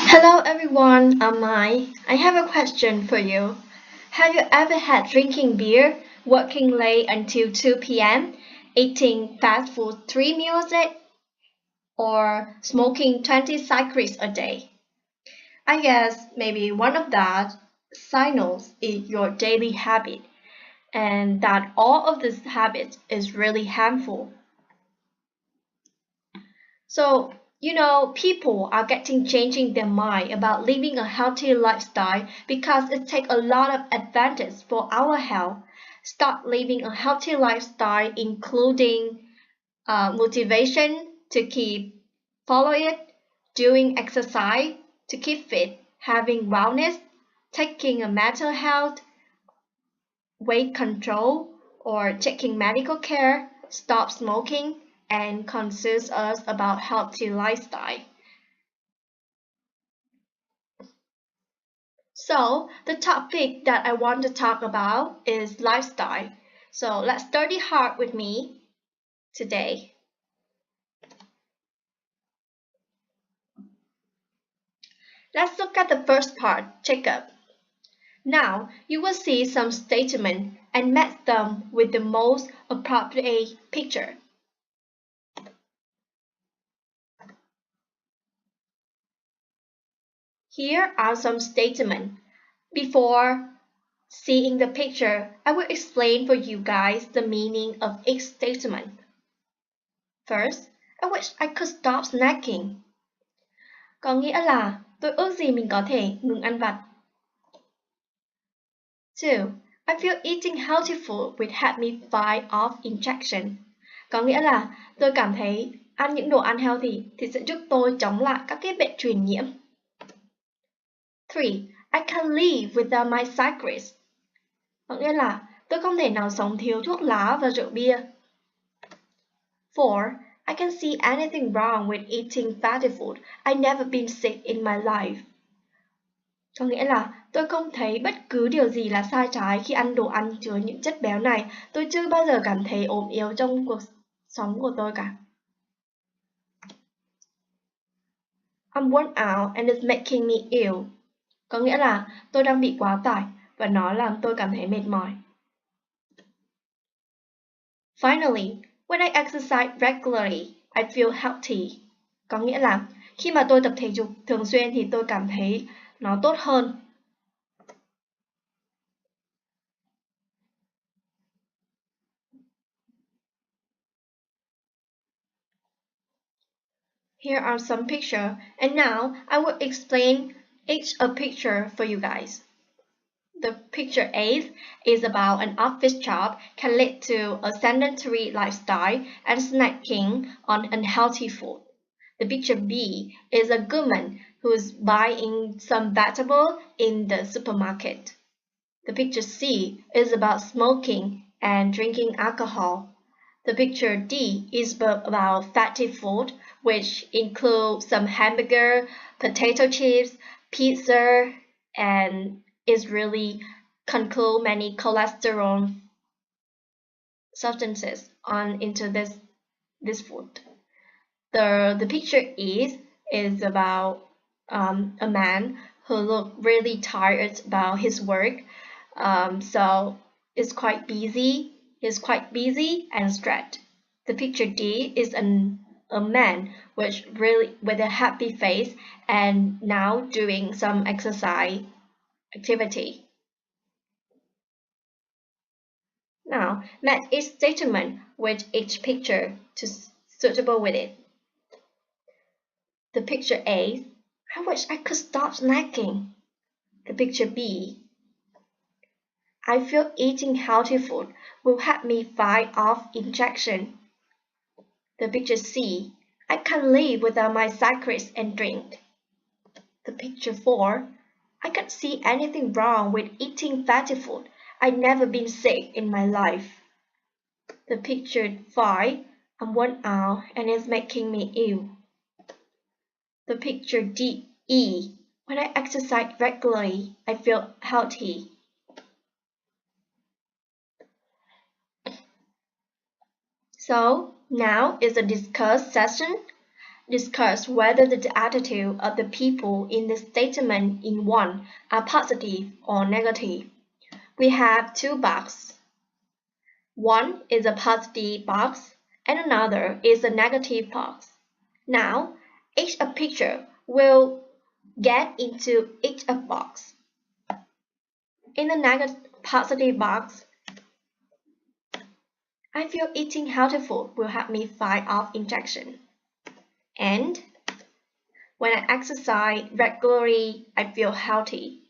Hello everyone, I'm Mai. I have a question for you. Have you ever had drinking beer, working late until 2 p.m., eating fast food 3 meals a day, or smoking 20 cigarettes a day? I guess maybe one of that signals is your daily habit, and that all of these habits is really harmful. So, people are getting changing their mind about living a healthy lifestyle because it takes a lot of advantage for our health. Start living a healthy lifestyle, including motivation to keep follow it, doing exercise to keep fit, having wellness, taking a mental health, weight control, or taking medical care, stop smoking, and consult us about healthy lifestyle. So the topic that I want to talk about is lifestyle. So let's study hard with me today. Let's look at the first part, checkup. Now you will see some statements and match them with the most appropriate picture. Here are some statements. Before seeing the picture, I will explain for you guys the meaning of each statement. First, I wish I could stop snacking. Có nghĩa là tôi ước gì mình có thể ngừng ăn vặt. 2. I feel eating healthy food would help me fight off injection. Có nghĩa là tôi cảm thấy ăn những đồ ăn healthy thì sẽ giúp tôi chống lại các cái bệnh truyền nhiễm. 3. I can't live without my cigarettes. Có nghĩa là tôi không thể nào sống thiếu thuốc lá và rượu bia. 4. I can't see anything wrong with eating fatty food. I've never been sick in my life. Có nghĩa là tôi không thấy bất cứ điều gì là sai trái khi ăn đồ ăn chứa những chất béo này. Tôi chưa bao giờ cảm thấy ốm yếu trong cuộc sống của tôi cả. I'm worn out and it's making me ill. Có nghĩa là tôi đang bị quá tải và nó làm tôi cảm thấy mệt mỏi. Finally, when I exercise regularly, I feel healthy. Có nghĩa là khi mà tôi tập thể dục thường xuyên thì tôi cảm thấy nó tốt hơn. Here are some pictures, and now I will explain each a picture for you guys. The picture A is about an office job can lead to a sedentary lifestyle and snacking on unhealthy food. The picture B is a woman who's buying some vegetable in the supermarket. The picture C is about smoking and drinking alcohol. The picture D is about fatty food, which include some hamburger, potato chips, pizza, and is really control many cholesterol substances on into this food. The picture is about a man who look really tired about his work, so is quite busy. He's quite busy and stressed. The picture D is a man which really with a happy face and now doing some exercise activity. Now, match each statement with each picture to suitable with it. The picture A, I wish I could stop snacking. The picture B, I feel eating healthy food will help me fight off injection. The picture C, I can't live without my cigarettes and drink. The picture 4, I can't see anything wrong with eating fatty food. I've never been sick in my life. The picture 5, I'm worn out and it's making me ill. The picture E, when I exercise regularly, I feel healthy. So now is a discuss session. Discuss whether the attitude of the people in the statement in one are positive or negative. We have two boxes. One is a positive box and another is a negative box. Now, each a picture will get into each a box. In the positive box, I feel eating healthy food will help me fight off infection. And when I exercise regularly, I feel healthy.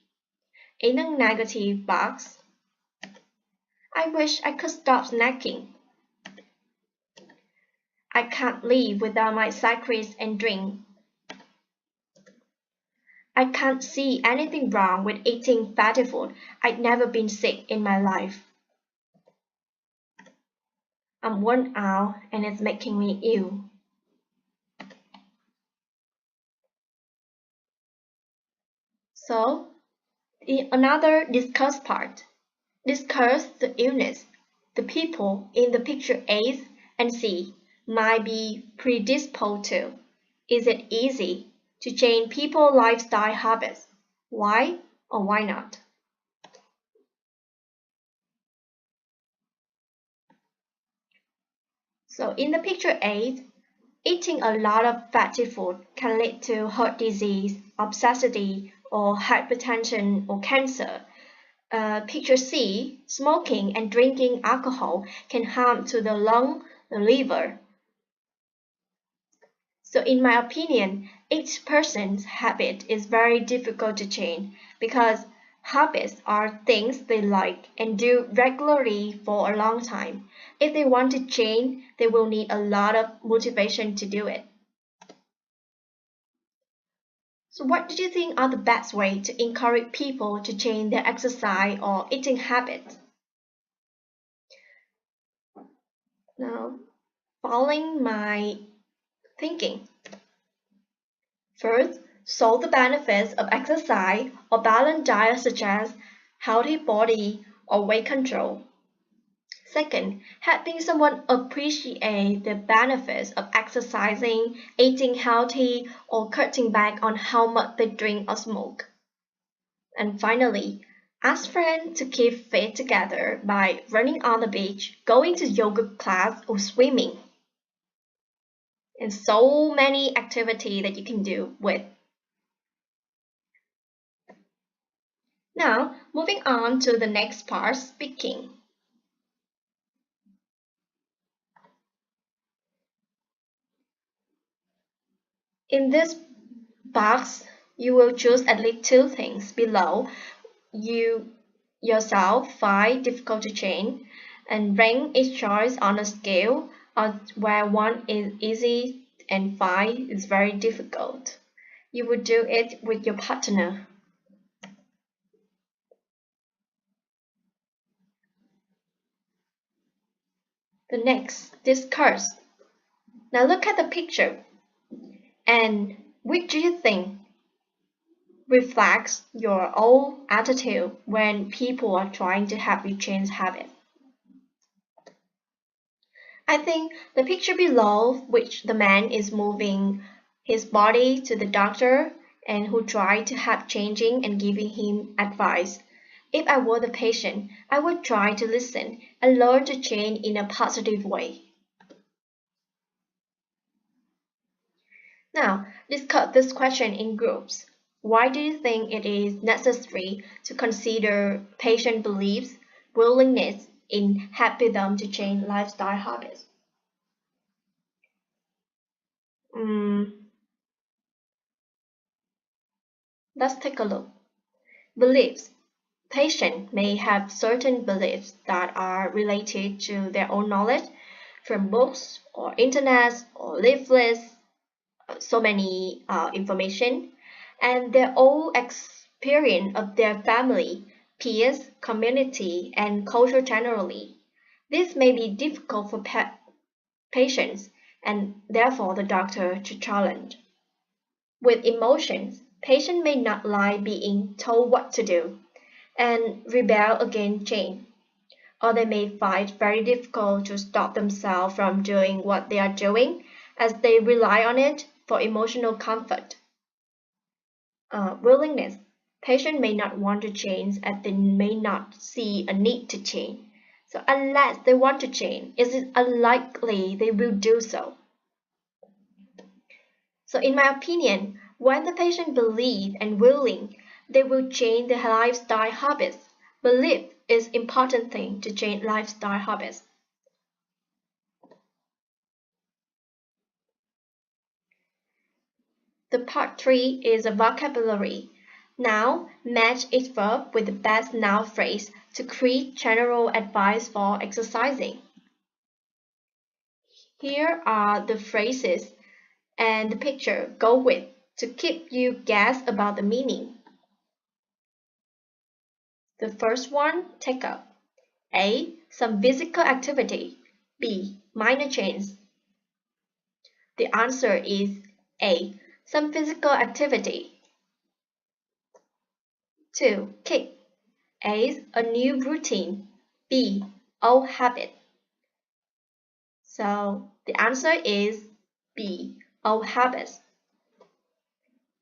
In the negative box, I wish I could stop snacking. I can't live without my cigarettes and drink. I can't see anything wrong with eating fatty food. I've never been sick in my life. I'm worn out and it's making me ill. So, in another discuss part, discuss the illness. The people in the picture A and C might be predisposed to. Is it easy to change people's lifestyle habits? Why or why not? So in the picture 8, eating a lot of fatty food can lead to heart disease, obesity, or hypertension or cancer. Picture C, smoking and drinking alcohol can harm to the lung, the liver. So in my opinion, each person's habit is very difficult to change because habits are things they like and do regularly for a long time. If they want to change, they will need a lot of motivation to do it. So what do you think are the best way to encourage people to change their exercise or eating habits? Now, following my thinking. First, show the benefits of exercise or balanced diet such as healthy body or weight control. Second, helping someone appreciate the benefits of exercising, eating healthy, or cutting back on how much they drink or smoke. And finally, ask friends to keep fit together by running on the beach, going to yoga class, or swimming. And so many activities that you can do with. Now, moving on to the next part, speaking. In this box, you will choose at least two things below. You yourself find difficult to change and rank each choice on a scale where 1 is easy and 5 is very difficult. You would do it with your partner. The next, discuss. Now look at the picture and which do you think reflects your own attitude when people are trying to help you change habits? I think the picture below, which the man is moving his body to the doctor and who tried to help changing and giving him advice. If I were the patient, I would try to listen and learn to change in a positive way. Now, discuss this question in groups. Why do you think it is necessary to consider patient beliefs, willingness in helping them to change lifestyle habits? Let's take a look. Beliefs. Patients may have certain beliefs that are related to their own knowledge from books or internet or leaflets, so many information, and their own experience of their family, peers, community, and culture generally. This may be difficult for patients and therefore the doctor to challenge. With emotions, patients may not like being told what to do and rebel against change, or they may find it very difficult to stop themselves from doing what they are doing as they rely on it for emotional comfort. Willingness. Patient may not want to change as they may not see a need to change. So unless they want to change, it is unlikely they will do so. So in my opinion, when the patient believes and willing, they will change their lifestyle habits. Belief is important thing to change lifestyle habits. The part 3 is a vocabulary. Now, match each verb with the best noun phrase to create general advice for exercising. Here are the phrases and the picture go with to keep you guess about the meaning. The first one, take up. A. Some physical activity. B. Minor change. The answer is A. Some physical activity. 2. Kick. A. A new routine. B. Old habit. So the answer is B. Old habits.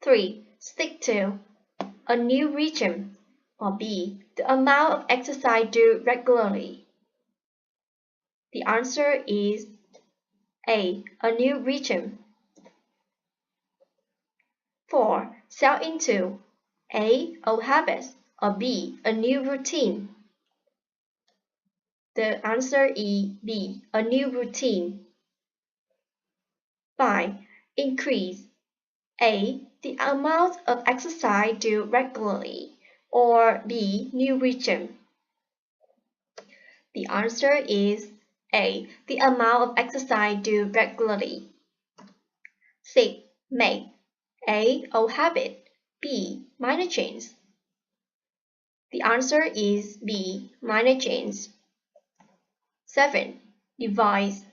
3. Stick to. A new regime. Or B. The amount of exercise do regularly. The answer is A. A new regime. 4. Sell into. A. Old habits. Or B. A new routine. The answer is B. A new routine. 5. Increase. A. The amount of exercise do regularly. Or B. New regime. The answer is A. The amount of exercise do regularly. 6. Make. A. Old habit. B. Minor change. The answer is B. Minor change. 7. Devise.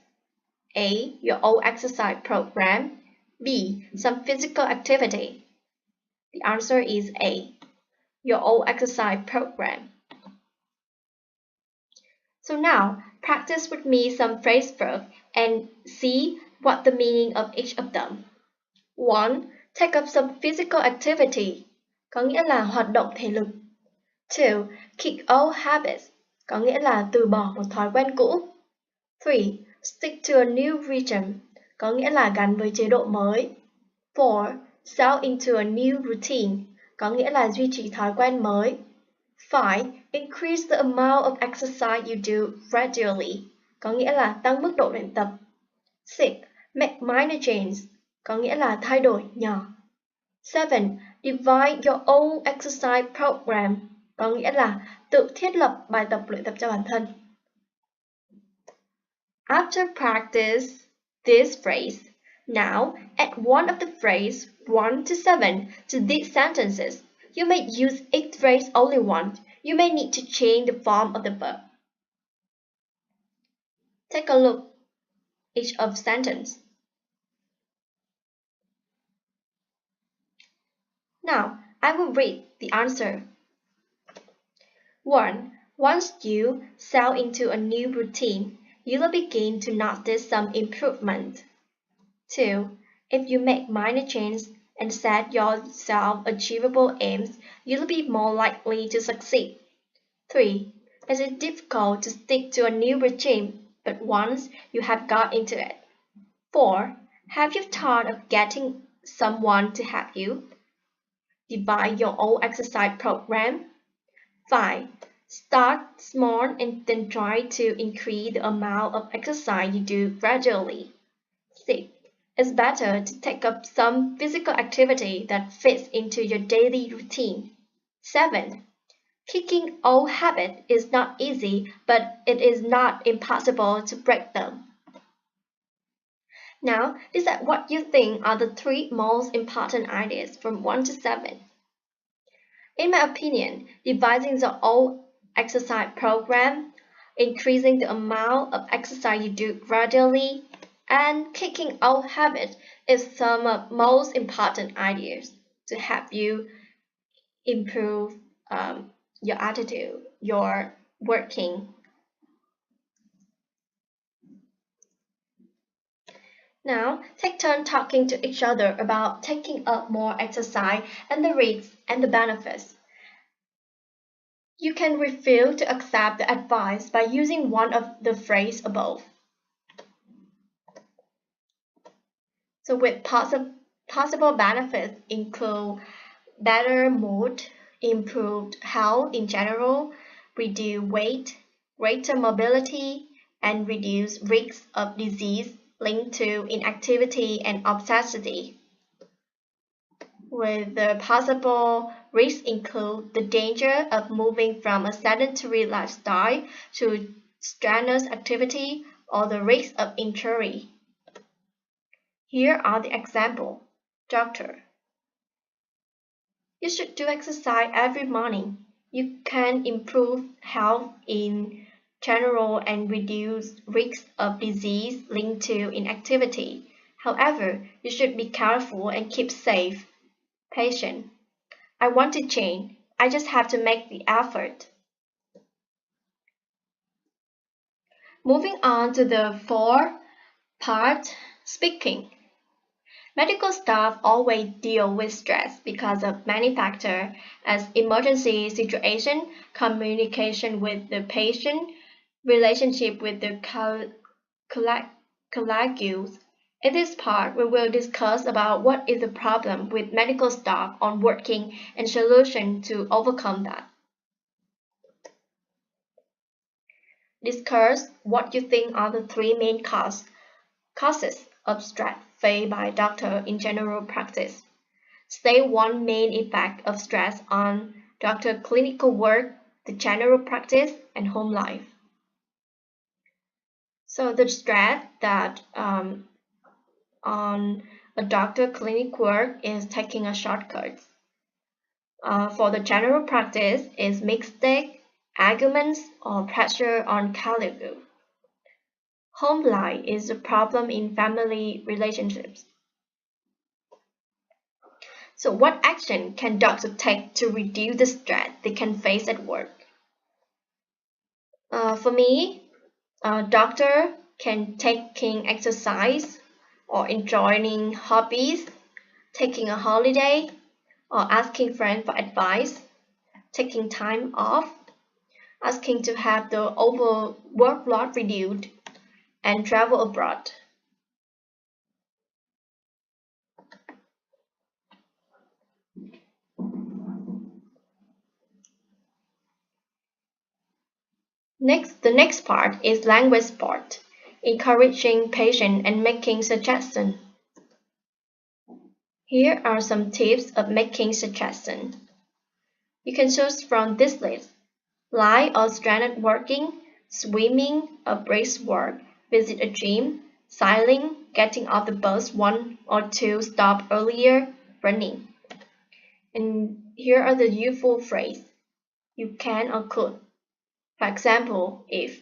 A. Your old exercise program. B. Some physical activity. The answer is A. Your old exercise program. So now, practice with me some phrase verbs and see what the meaning of each of them. 1. Take up some physical activity, có nghĩa là hoạt động thể lực. 2. Kick old habits, có nghĩa là từ bỏ một thói quen cũ. 3. Stick to a new regime, có nghĩa là gắn với chế độ mới. 4. Sell into a new routine, có nghĩa là duy trì thói quen mới. 5. Increase the amount of exercise you do gradually, có nghĩa là tăng mức độ luyện tập. 6. Make minor changes, có nghĩa là thay đổi nhỏ. 7. Divide your own exercise program, có nghĩa là tự thiết lập bài tập luyện tập cho bản thân. After practice this phrase, now add one of the phrase 1 to 7 to these sentences. You may use each phrase only once. You may need to change the form of the verb. Take a look each of sentence. Now, I will read the answer. 1. Once you sell into a new routine, you will begin to notice some improvement. 2. If you make minor changes and set yourself achievable aims, you'll be more likely to succeed. 3. It is difficult to stick to a new regime, but once you have got into it. 4. Have you thought of getting someone to help you? Divide your own exercise program. 5. Start small and then try to increase the amount of exercise you do gradually. 6. It's better to take up some physical activity that fits into your daily routine. 7. Kicking old habits is not easy, but it is not impossible to break them. Now, decide what you think are the 3 most important ideas from 1 to 7. In my opinion, devising the old exercise program, increasing the amount of exercise you do gradually, and kicking old habits is some of most important ideas to help you improve your attitude, your working. Now, take turn talking to each other about taking up more exercise and the risks and the benefits. You can refuse to accept the advice by using one of the phrases above. So with possible benefits include better mood, improved health in general, reduced weight, greater mobility, and reduced risks of disease linked to inactivity and obesity. With the possible risks include the danger of moving from a sedentary lifestyle to strenuous activity or the risk of injury. Here are the examples. Doctor: you should do exercise every morning. You can improve health in general and reduce risks of disease linked to inactivity. However, you should be careful and keep safe. Patient: I want to change. I just have to make the effort. Moving on to the fourth part, speaking. Medical staff always deal with stress because of many factors as emergency situation, communication with the patient, relationship with the colleagues. In this part, we will discuss about what is the problem with medical staff on working and solution to overcome that. Discuss what you think are the three main causes of stress faced by doctors in general practice. State one main effect of stress on doctor clinical work, the general practice, and home life. So the stress that on a doctor clinic work is taking a shortcut. For the general practice is mistake, arguments, or pressure on colleagues. Home life is a problem in family relationships. So what action can doctors take to reduce the stress they can face at work? For me, a doctor can taking exercise or enjoying hobbies, taking a holiday, or asking friends for advice, taking time off, asking to have the over workload reduced, and travel abroad. The next part is language part, encouraging patients and making suggestions. Here are some tips of making suggestions. You can choose from this list: light or stranded working, swimming, a brisk walk, visit a gym, cycling, getting off the bus one or two stops earlier, running. And here are the useful phrases you can or could. For example, if.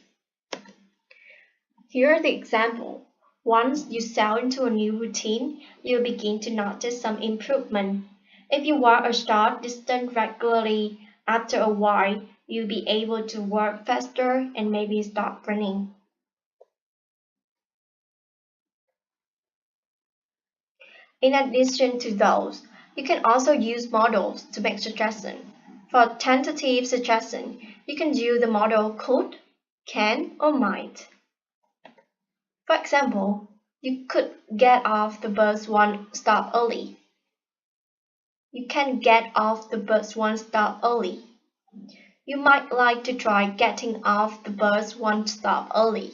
Here are the example. Once you settle into a new routine, you'll begin to notice some improvement. If you walk a short distance regularly, after a while, you'll be able to walk faster and maybe stop running. In addition to those, you can also use models to make suggestions. For tentative suggestion, you can use the model could, can, or might. For example, you could get off the bus one stop early. You can get off the bus one stop early. You might like to try getting off the bus one stop early.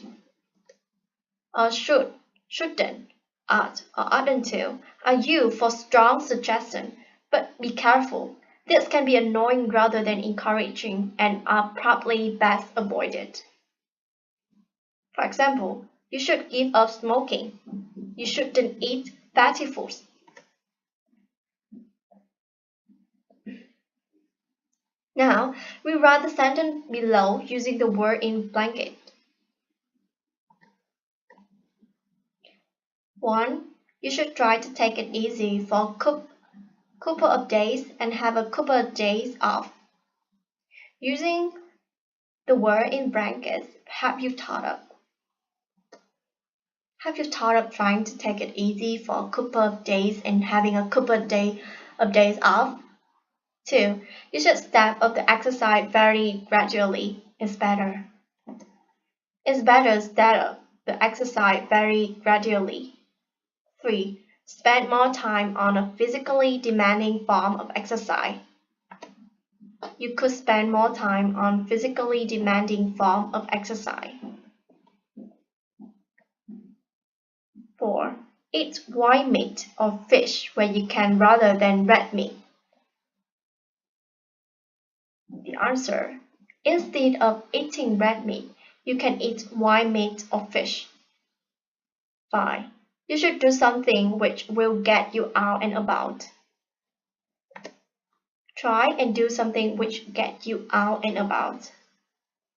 Or should, shouldn't, ought, or oughtn't to are used for strong suggestion, but be careful. This can be annoying rather than encouraging and are probably best avoided. For example, you should give up smoking. You shouldn't eat fatty foods. Now, we write the sentence below using the word in blanket. 1. You should try to take it easy for a couple of days and have a couple of days off. Using the word in brackets, have you thought of? Have you thought of trying to take it easy for a couple of days and having a couple of days off? 2. You should step up the exercise very gradually. It's better. It's better to step up the exercise very gradually. 3. Spend more time on a physically demanding form of exercise. You could spend more time on physically demanding form of exercise. 4. Eat white meat or fish when you can rather than red meat. The answer: instead of eating red meat, you can eat white meat or fish. 5. You should do something which will get you out and about. Try and do something which gets you out and about.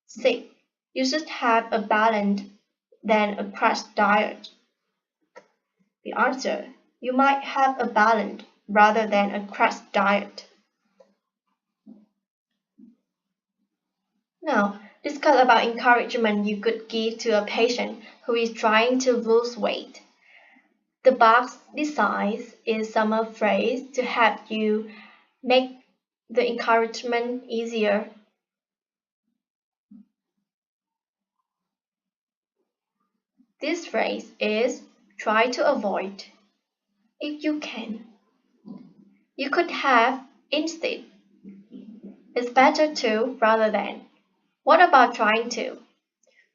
6. You should have a balanced than a crash diet. The answer: you might have a balanced rather than a crash diet. Now, discuss about encouragement you could give to a patient who is trying to lose weight. The box design is some phrase to help you make the encouragement easier. This phrase is try to avoid. If you can. You could have instead. It's better to rather than. What about trying to?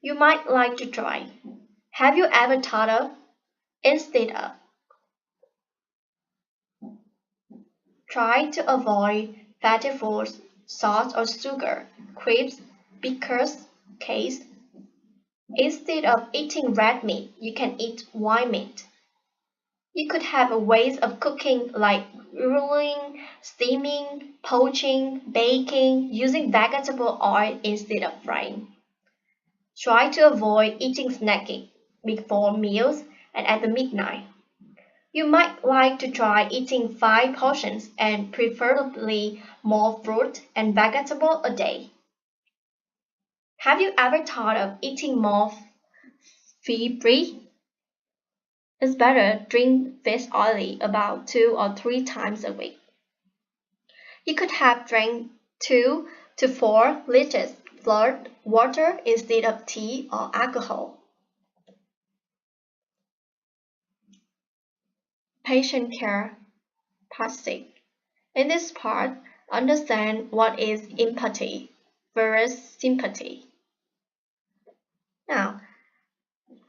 You might like to try. Have you ever thought of instead of? Try to avoid fatty foods, salt or sugar, crisps, pickles, cakes. Instead of eating red meat, you can eat white meat. You could have ways of cooking like grilling, steaming, poaching, baking, using vegetable oil instead of frying. Try to avoid eating snacking before meals and at the midnight. You might like to try eating 5 portions and preferably more fruit and vegetable a day. Have you ever thought of eating more fish-free? It's better to drink fish oil about 2 or 3 times a week. You could have drank 2 to 4 liters flavored water instead of tea or alcohol. Patient care, part 6. In this part, understand what is empathy versus sympathy. Now,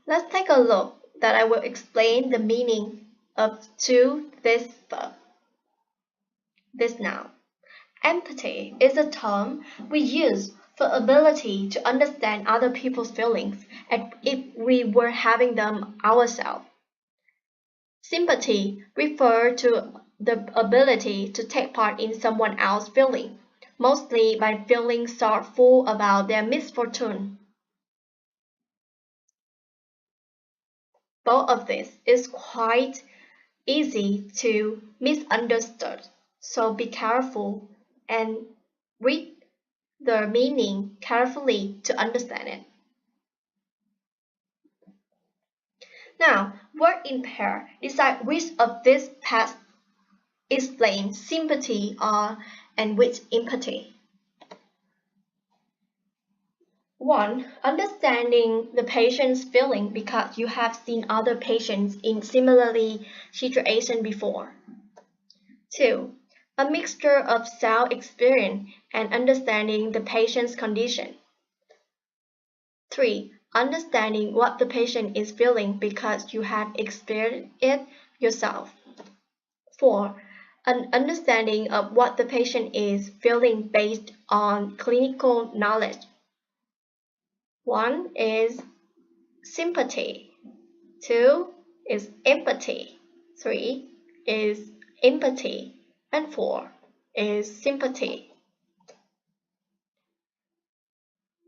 let's take a look that I will explain the meaning of this now. Empathy is a term we use for ability to understand other people's feelings as if we were having them ourselves. Sympathy refers to the ability to take part in someone else's feeling, mostly by feeling sorrowful about their misfortune. Both of this is quite easy to misunderstand, so be careful and read the meaning carefully to understand it. Now, word in pair, decide which of these paths explain sympathy and which empathy. 1. Understanding the patient's feeling because you have seen other patients in similarly situation before. 2. A mixture of self-experience and understanding the patient's condition. 3. Understanding what the patient is feeling because you have experienced it yourself. 4. An understanding of what the patient is feeling based on clinical knowledge. 1 is sympathy. 2 is empathy. 3 is empathy. And 4 is sympathy.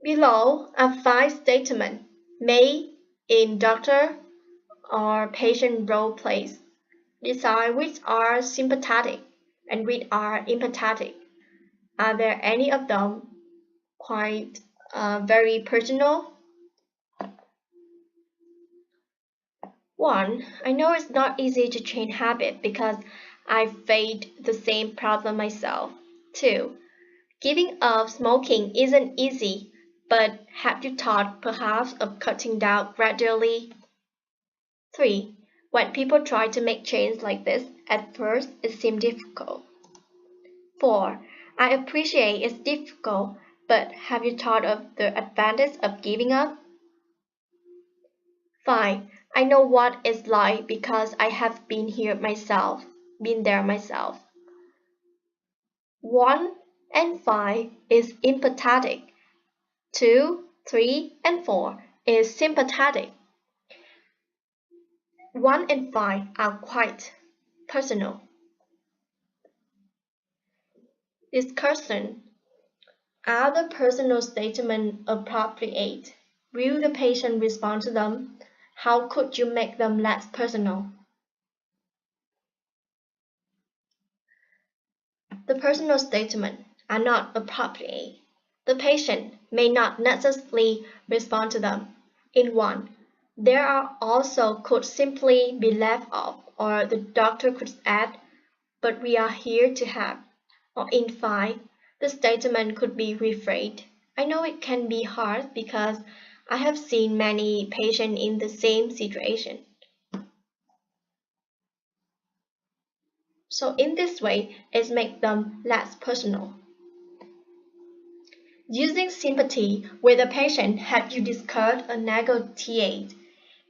Below are 5 statements made in doctor or patient role plays. Decide which are sympathetic and which are empathetic. Are there any of them quite very personal? 1. I know it's not easy to change habit because I've faced the same problem myself. 2. Giving up smoking isn't easy, but have you thought perhaps of cutting down gradually? 3. When people try to make change like this, at first it seems difficult. 4. I appreciate it's difficult, but have you thought of the advantage of giving up? 5. I know what it's like because I have been there myself. 1 and 5 is empathetic. 2, 3, and 4 is sympathetic. 1 and 5 are quite personal. Discussion. Are the personal statements appropriate? Will the patient respond to them? How could you make them less personal? The personal statements are not appropriate. The patient may not necessarily respond to them. In 1, there are also could simply be left off, or the doctor could add, but we are here to help. Or in 5, the statement could be rephrased. I know it can be hard because I have seen many patients in the same situation. So in this way, it makes them less personal. Using sympathy with a patient helps you discuss or negotiate.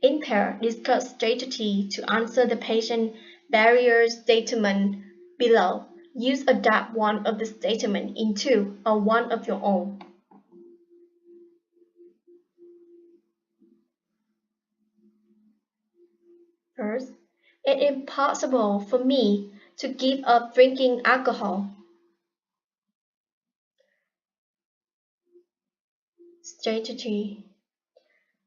In pair, discuss strategy to answer the patient barrier statement below. Use adapt one of the statement into or one of your own. First, it is impossible for me to give up drinking alcohol. Strategy.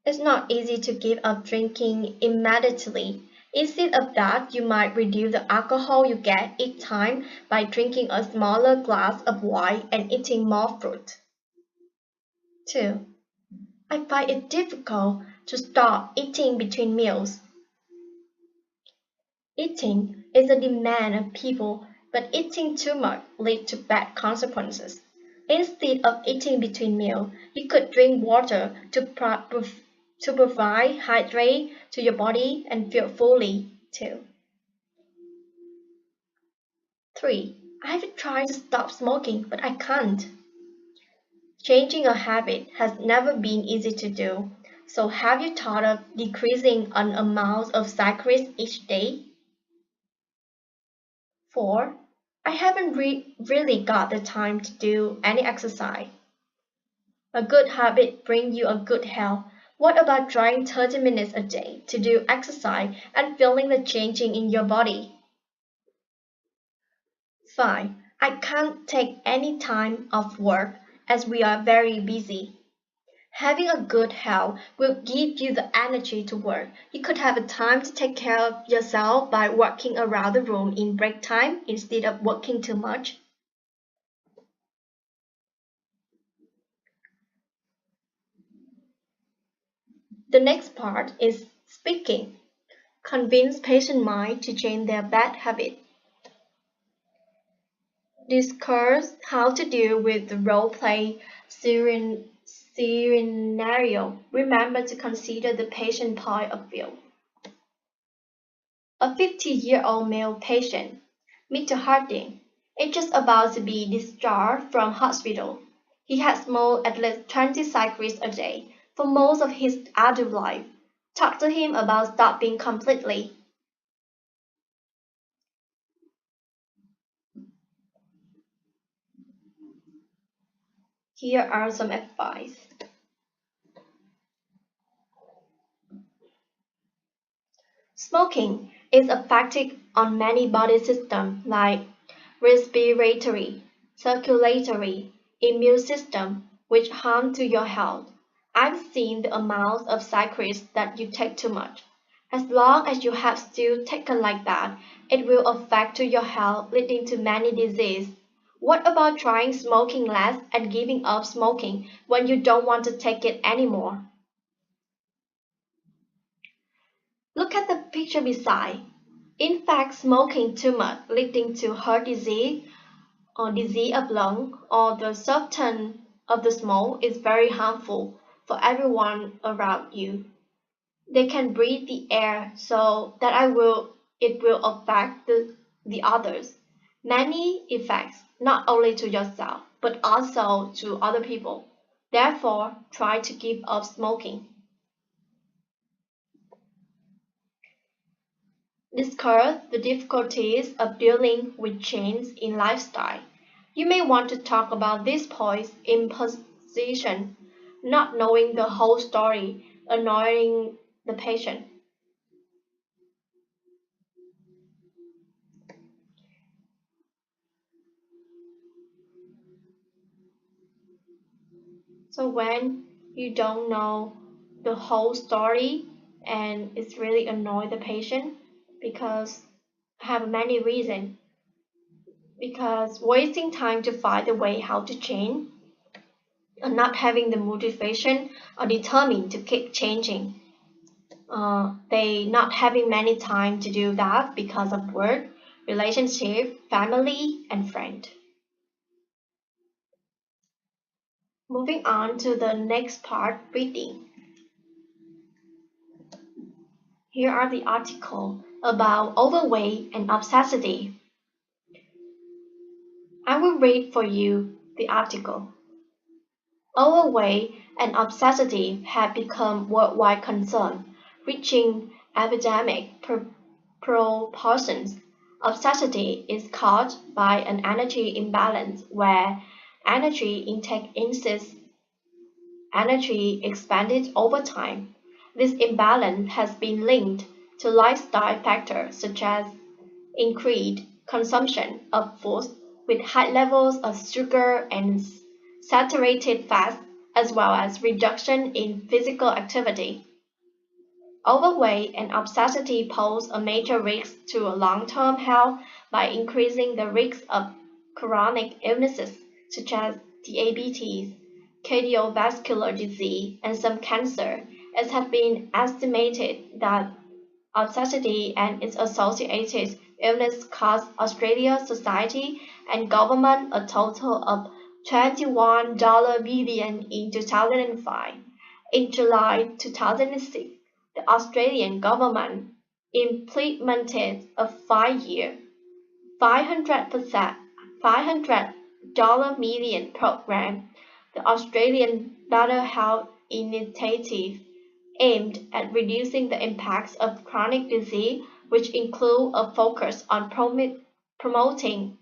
It's not easy to give up drinking immediately. Instead of that, you might reduce the alcohol you get each time by drinking a smaller glass of wine and eating more fruit. 2. I find it difficult to stop eating between meals. Eating is a demand of people, but eating too much leads to bad consequences. Instead of eating between meals, you could drink water to provide hydrate to your body and feel fully too. 3. I've tried to stop smoking, but I can't. Changing a habit has never been easy to do. So have you thought of decreasing an amount of cigarettes each day? 4. I haven't really got the time to do any exercise. A good habit brings you a good health. What about trying 30 minutes a day to do exercise and feeling the changing in your body? 5. I can't take any time off work as we are very busy. Having a good health will give you the energy to work. You could have a time to take care of yourself by walking around the room in break time instead of working too much. The next part is speaking. Convince patient mind to change their bad habit. Discuss how to deal with the role-play scenario. Remember to consider the patient point of view. A 50-year-old male patient, Mr. Harding, is just about to be discharged from hospital. He has smoked at least 20 cigarettes a day for most of his adult life. Talk to him about stopping completely. Here are some advice. Smoking is effective on many body systems like respiratory, circulatory, immune system, which harm to your health. I've seen the amount of cigarettes that you take too much. As long as you have still taken like that, it will affect to your health, leading to many diseases. What about trying smoking less and giving up smoking when you don't want to take it anymore? Look at the picture beside. In fact, smoking too much leading to heart disease or disease of lung or the substance of the smoke is very harmful for everyone around you. They can breathe the air so that it will affect the others. Many effects, not only to yourself, but also to other people. Therefore, try to give up smoking. Discuss the difficulties of dealing with change in lifestyle. You may want to talk about these points in position, not knowing the whole story, annoying the patient. So when you don't know the whole story and it's really annoy the patient because have many reasons because wasting time to find a way how to change or not having the motivation or determined to keep changing. They not having many time to do that because of work, relationship, family, and friend. Moving on to the next part, reading. Here are the article about overweight and obesity. I will read for you the article. Overweight and obesity have become worldwide concern, reaching epidemic proportions. Obesity is caused by an energy imbalance where energy intake exceeds energy expended over time. This imbalance has been linked to lifestyle factors such as increased consumption of foods with high levels of sugar and saturated fats, as well as reduction in physical activity. Overweight and obesity pose a major risk to long-term health by increasing the risk of chronic illnesses such as diabetes, cardiovascular disease, and some cancer. It has been estimated that obesity and its associated illness cost Australia's society and government a total of $21 billion in 2005. In July 2006, the Australian government implemented a 5-year, 500 million program, the Australian Better Health Initiative, aimed at reducing the impacts of chronic disease, which include a focus on promoting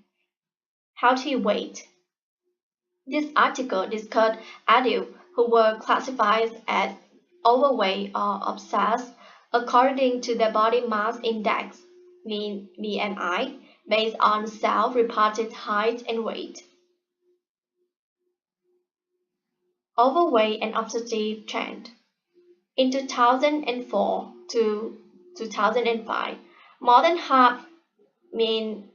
healthy weight. This article discussed adults who were classified as overweight or obese according to their body mass index, mean BMI, based on self-reported height and weight. Overweight and obesity trend. In 2004 to 2005, more than half, mean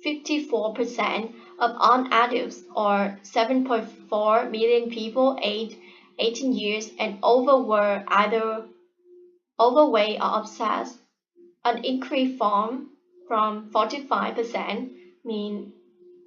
54% of all adults or 7.4 million people aged 18 years and over were either overweight or obese, an increase from 45%, mean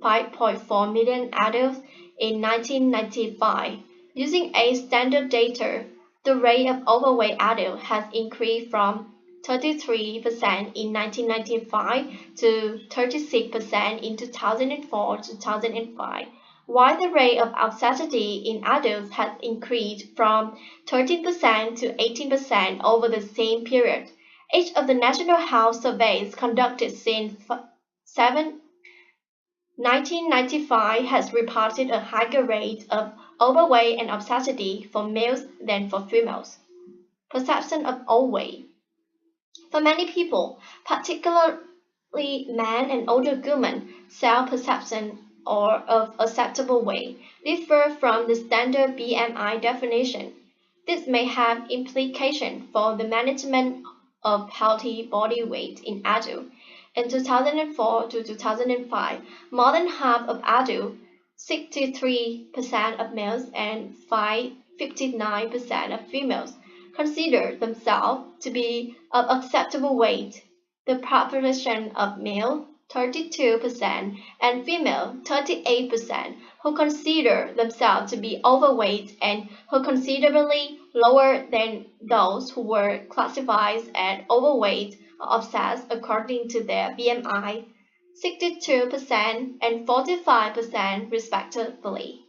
5.4 million adults in 1995. Using age standard data, the rate of overweight adults has increased from 33% in 1995 to 36% in 2004 to 2005, while the rate of obesity in adults has increased from 13% to 18% over the same period. Each of the national health surveys conducted since 1995 has reported a higher rate of overweight and obesity for males than for females. Perception of overweight. For many people, particularly men and older women, self-perception or of acceptable weight differ from the standard BMI definition. This may have implications for the management of healthy body weight in adults. In 2004 to 2005, more than half of adults, 63% of males and 59% of females, consider themselves to be of acceptable weight. The proportion of male 32% and female 38% who consider themselves to be overweight and who considerably lower than those who were classified as overweight or obsessed according to their BMI, 62% and 45% respectively.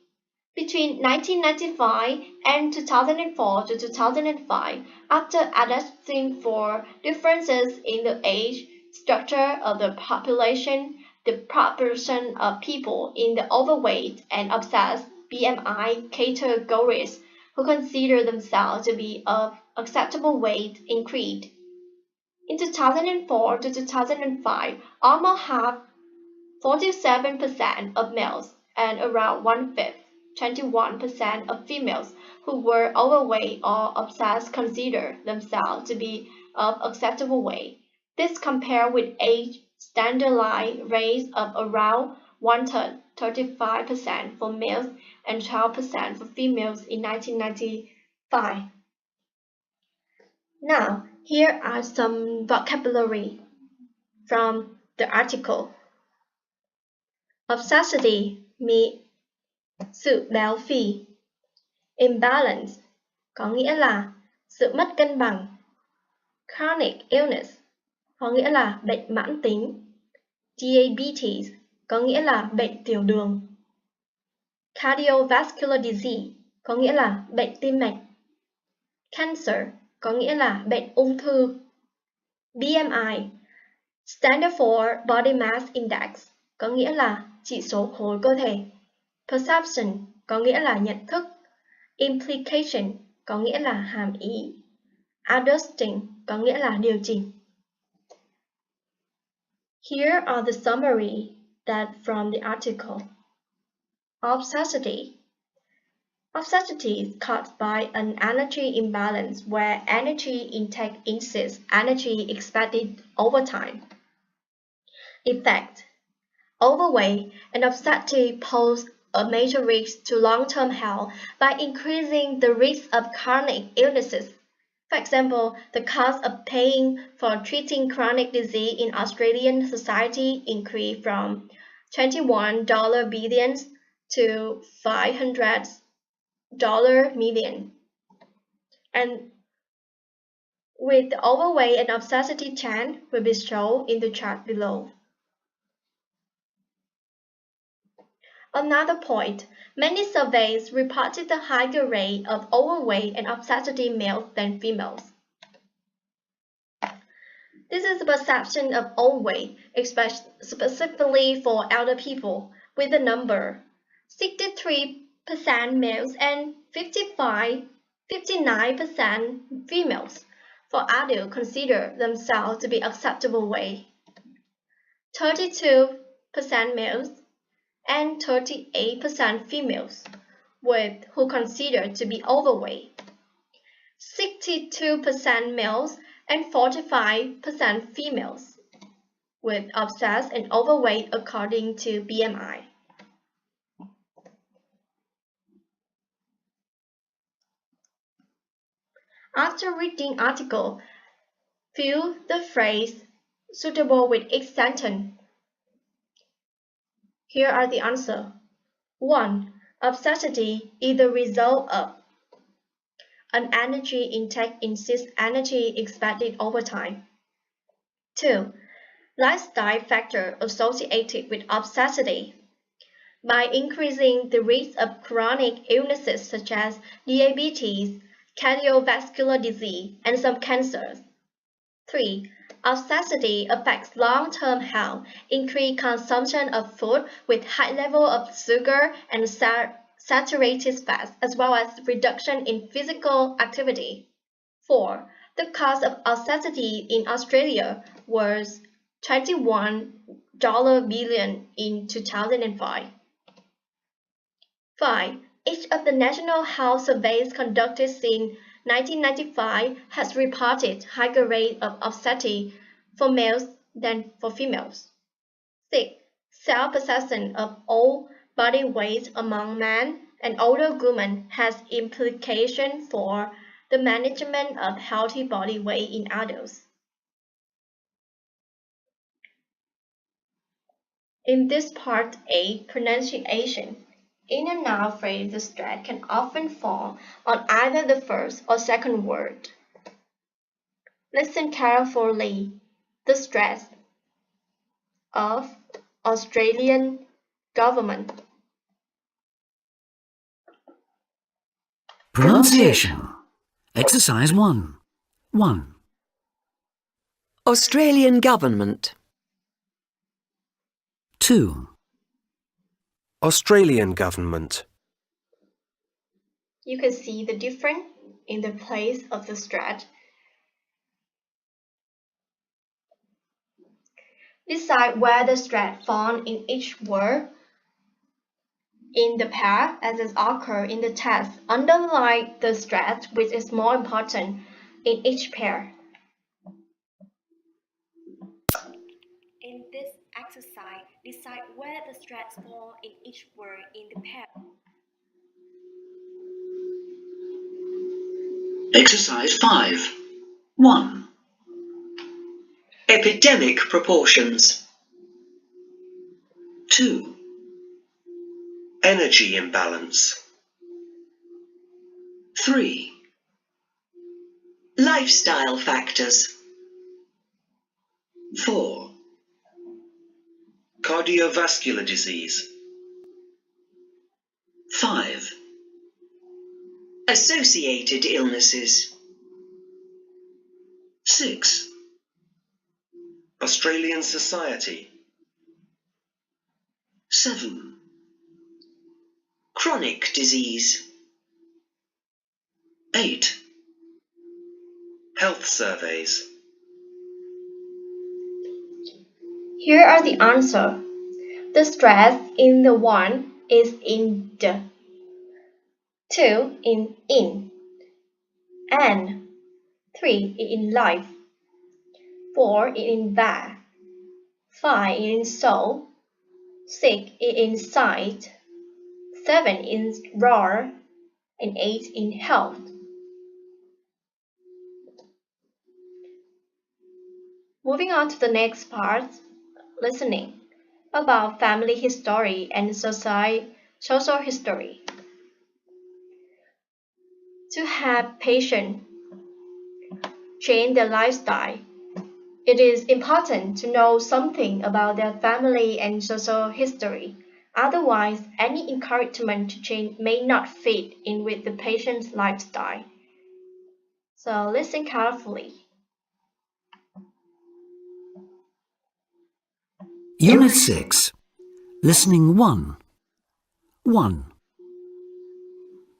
Between 1995 and 2004 to 2005, after adjusting for differences in the age structure of the population, the proportion of people in the overweight and obsessed BMI categories who consider themselves to be of acceptable weight increased. In 2004 to 2005, almost half, 47% of males and around one-fifth, 21% of females who were overweight or obsessed consider themselves to be of acceptable weight. This compared with age standardized rates of around one-third, 35% for males and 12% for females in 1995. Now, here are some vocabulary from the article. Obesity means sự béo phì. Imbalance có nghĩa là sự mất cân bằng. Chronic illness có nghĩa là bệnh mãn tính. Diabetes có nghĩa là bệnh tiểu đường. Cardiovascular disease có nghĩa là bệnh tim mạch. Cancer có nghĩa là bệnh ung thư. BMI Standard for Body Mass Index có nghĩa là chỉ số khối cơ thể. Perception có nghĩa là nhận thức. Implication có nghĩa là hàm ý. Adjusting có nghĩa là điều chỉnh. Here are the summary that from the article. Obesity. Obesity is caused by an energy imbalance where energy intake exceeds energy expended over time. Effect. Overweight and obesity pose a major risk to long-term health by increasing the risk of chronic illnesses. For example, the cost of paying for treating chronic disease in Australian society increased from $21 billion to $500 million. And with the overweight and obesity trend will be shown in the chart below. Another point, many surveys reported a higher rate of overweight and obesity males than females. This is the perception of overweight, specifically for elder people, with the number 63% males and 59% females. For adults consider themselves to be acceptable weight. 32% males and 38% females who consider to be overweight. 62% males and 45% females with obsessed and overweight according to BMI. After reading article, fill the phrase suitable with each sentence. Here are the answers. 1. Obesity is the result of an energy intake exceeds energy expended over time. 2. Lifestyle factor associated with obesity. By increasing the risk of chronic illnesses such as diabetes, cardiovascular disease, and some cancers. 3. Obesity affects long-term health, increased consumption of food with high level of sugar and saturated fats, as well as reduction in physical activity. 4. The cost of obesity in Australia was $21 billion in 2005. 5. Each of the national health surveys conducted since 1995 has reported higher rate of obesity for males than for females. 6. Self-perception of old body weight among men and older women has implications for The management of healthy body weight in adults. In this part A, pronunciation. In a noun phrase, the stress can often fall on either the first or second word. Listen carefully. The stress of Australian government. Pronunciation. Exercise 1. 1. Australian government. 2. Australian government. You can see the difference in the place of the stress. Decide where the stress falls in each word in the pair as it occurs in the text. Underline the stress which is more important in each pair. In this exercise, decide where the stress falls in each word in the pair. Exercise 5. 1. Epidemic proportions. 2. Energy imbalance. 3. Lifestyle factors. 4. Cardiovascular disease. 5. Associated illnesses. 6. Australian society. 7. Chronic disease. 8. Health surveys. Here are the answers. The stress in the 1 is in the, 2 in, and 3 in life, 4 in that, 5 in soul, 6 in sight, 7 in raw, and 8 in health. Moving on to the next part, listening, about family history and social history. To have patients change their lifestyle, it is important to know something about their family and social history. Otherwise, any encouragement to change may not fit in with the patient's lifestyle. So listen carefully. Unit 6. Listening 1. 1.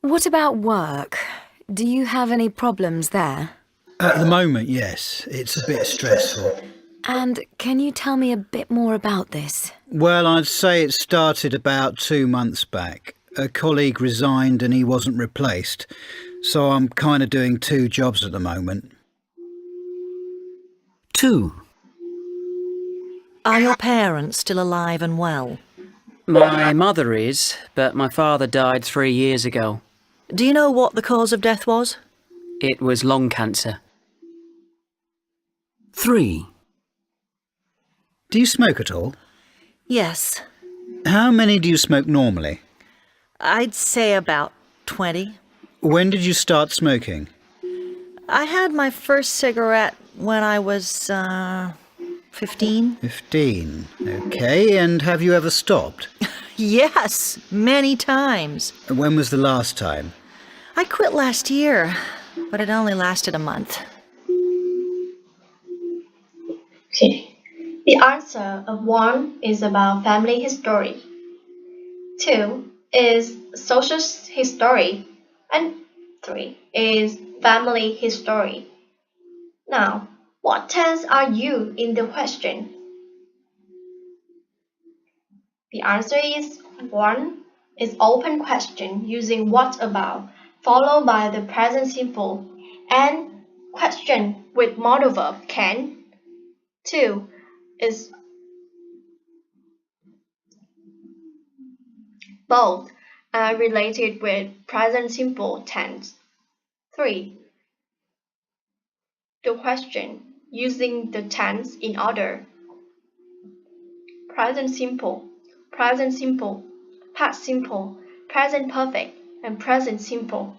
What about work? Do you have any problems there? At the moment, yes. It's a bit stressful. And can you tell me a bit more about this? Well, I'd say it started about 2 months back. A colleague resigned and he wasn't replaced, so I'm kind of doing 2 jobs at the moment. 2. Are your parents still alive and well? My mother is, but my father died 3 years ago. Do you know what the cause of death was? It was lung cancer. 3. Do you smoke at all? Yes. How many do you smoke normally? I'd say about 20. When did you start smoking? I had my first cigarette when I was 15. 15. Okay, and have you ever stopped? Yes, many times. When was the last time? I quit last year, but it only lasted a month. Okay. The answer of 1 is about family history. 2 is social history. And 3 is family history. Now, what tense are you in the question? The answer is 1 is open question using what about followed by the present simple and question with modal verb can. 2 is both are related with present simple tense. 3 the question using the tense in order. Present simple, past simple, present perfect, and present simple.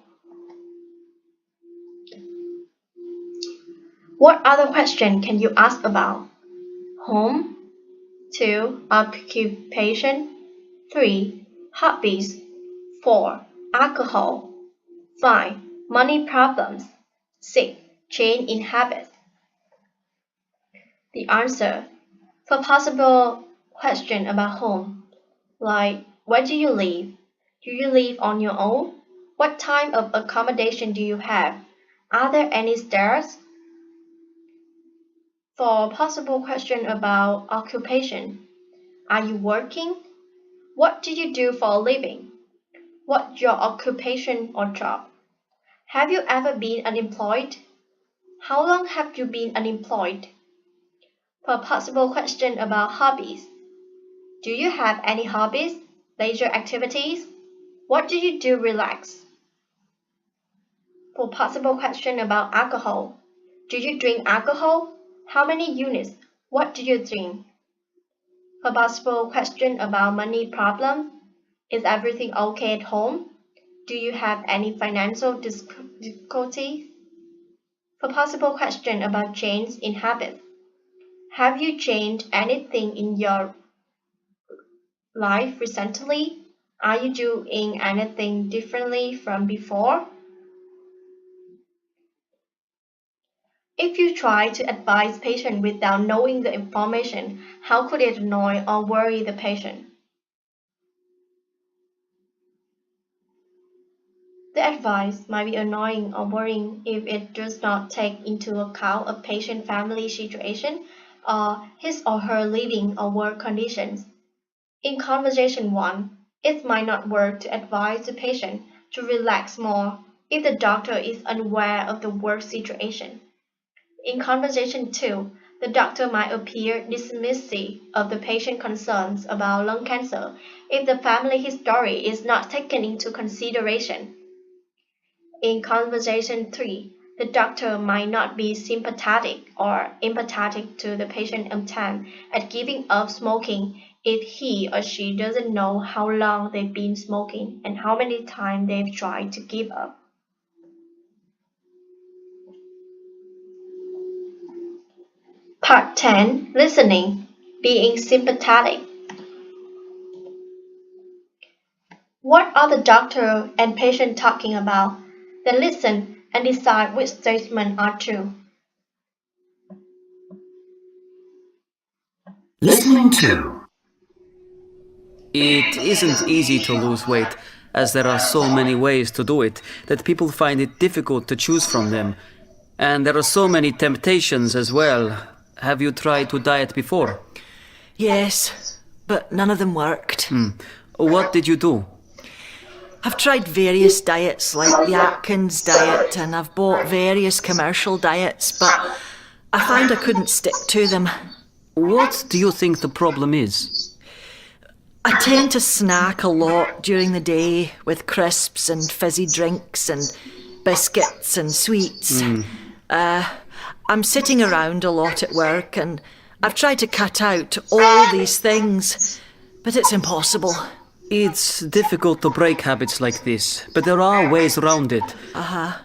What other question can you ask about? Home. 2. Occupation. 3. Hobbies. 4. Alcohol. 5. Money problems. 6. Change in habits. The answer. For possible question about home, like where do you live? Do you live on your own? What type of accommodation do you have? Are there any stairs? For possible question about occupation, are you working? What do you do for a living? What's your occupation or job? Have you ever been unemployed? How long have you been unemployed? For possible question about hobbies, do you have any hobbies, leisure activities? What do you do relax? For possible question about alcohol, do you drink alcohol? How many units? What do you drink? For possible question about money problems, is everything okay at home? Do you have any financial difficulties? For possible question about change in habits, have you changed anything in your life recently? Are you doing anything differently from before? If you try to advise patient without knowing the information, how could it annoy or worry the patient? The advice might be annoying or worrying if it does not take into account a patient's family situation or his or her living or work conditions. In conversation 1, it might not work to advise the patient to relax more if the doctor is unaware of the work situation. In conversation 2, the doctor might appear dismissive of the patient's concerns about lung cancer if the family history is not taken into consideration. In conversation 3, the doctor might not be sympathetic or empathetic to the patient's attempt at giving up smoking if he or she doesn't know how long they've been smoking and how many times they've tried to give up. Part 10. Listening. Being sympathetic. What are the doctor and patient talking about? Then listen and decide which statements are true. Listening to. It isn't easy to lose weight, as there are so many ways to do it that people find it difficult to choose from them. And there are so many temptations as well. Have you tried to diet before? Yes, but none of them worked. What did you do? I've tried various diets like the Atkins diet, and I've bought various commercial diets, but I found I couldn't stick to them. What do you think the problem is? I tend to snack a lot during the day with crisps and fizzy drinks and biscuits and sweets. I'm sitting around a lot at work, and I've tried to cut out all these things, but it's impossible. It's difficult to break habits like this, but there are ways around it.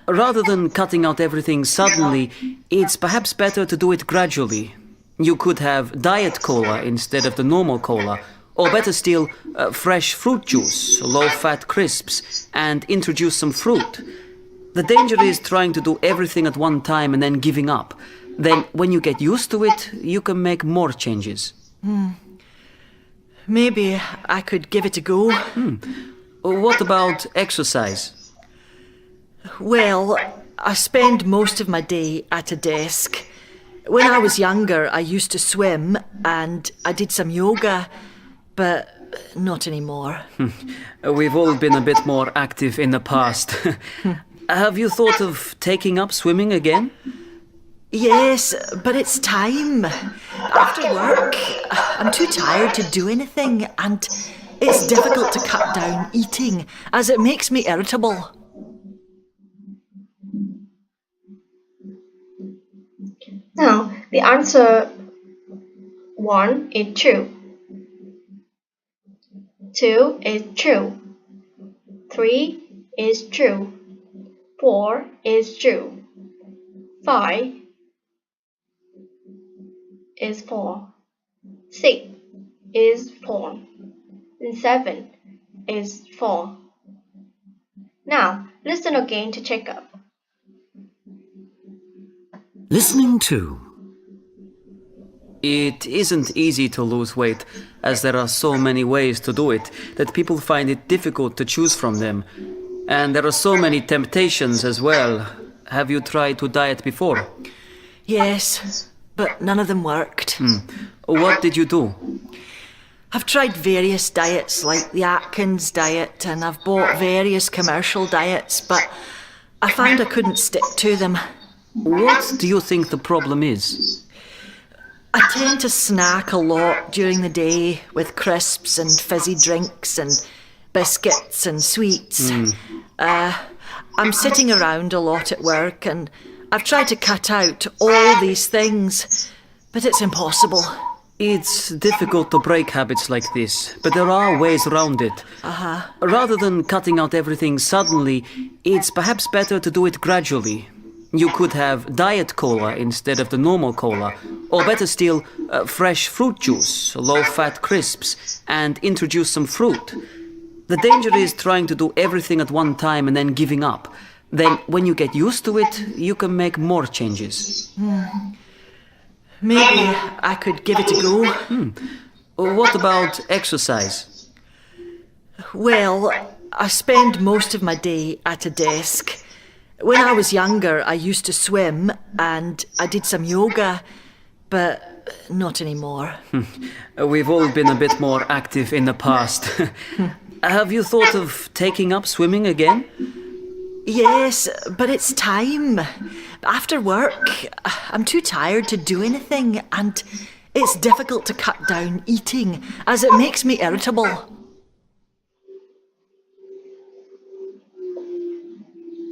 Rather than cutting out everything suddenly, it's perhaps better to do it gradually. You could have diet cola instead of the normal cola, or better still, fresh fruit juice, low-fat crisps, and introduce some fruit. The danger is trying to do everything at one time and then giving up. Then, when you get used to it, you can make more changes. Maybe I could give it a go. What about exercise? Well, I spend most of my day at a desk. When I was younger, I used to swim and I did some yoga, but not anymore. We've all been a bit more active in the past. Have you thought of taking up swimming again? Yes, but it's time. After work, I'm too tired to do anything, and it's difficult to cut down eating as it makes me irritable. Now, the answer 1 is true, 2 is true, 3 is true, 4 is true, 5 is 4, 6 is 4, and 7 is 4. Now, listen again to check up. Listening 2. It isn't easy to lose weight, as there are so many ways to do it that people find it difficult to choose from them. And there are so many temptations as well. Have you tried to diet before? Yes, but none of them worked. What did you do? I've tried various diets like the Atkins diet, and I've bought various commercial diets, but I found I couldn't stick to them. What do you think the problem is? I tend to snack a lot during the day with crisps and fizzy drinks and biscuits and sweets. I'm sitting around a lot at work, and I've tried to cut out all these things, but it's impossible. It's difficult to break habits like this, but there are ways around it. Rather than cutting out everything suddenly, it's perhaps better to do it gradually. You could have diet cola instead of the normal cola, or better still, fresh fruit juice, low-fat crisps, and introduce some fruit. The danger is trying to do everything at one time and then giving up. Then, when you get used to it, you can make more changes. Maybe I could give it a go. What about exercise? Well, I spend most of my day at a desk. When I was younger, I used to swim and I did some yoga, but not anymore. We've all been a bit more active in the past. Have you thought of taking up swimming again? Yes, but it's time. After work, I'm too tired to do anything, and it's difficult to cut down eating as it makes me irritable.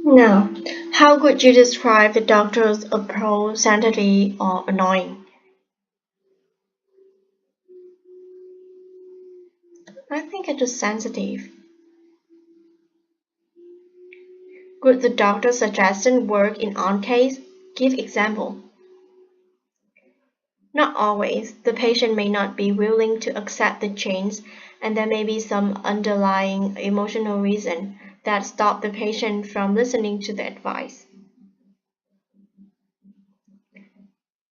Now, how would you describe the doctor's approach sensitive or annoying? I think it is sensitive. Would the doctor's suggestion work in our case? Give example. Not always. The patient may not be willing to accept the change, and there may be some underlying emotional reason that stop the patient from listening to the advice.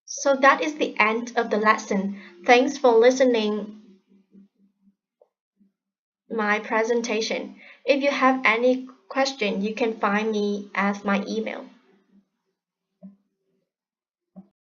So that is the end of the lesson. Thanks for listening my presentation. If you have any question, you can find me at my email.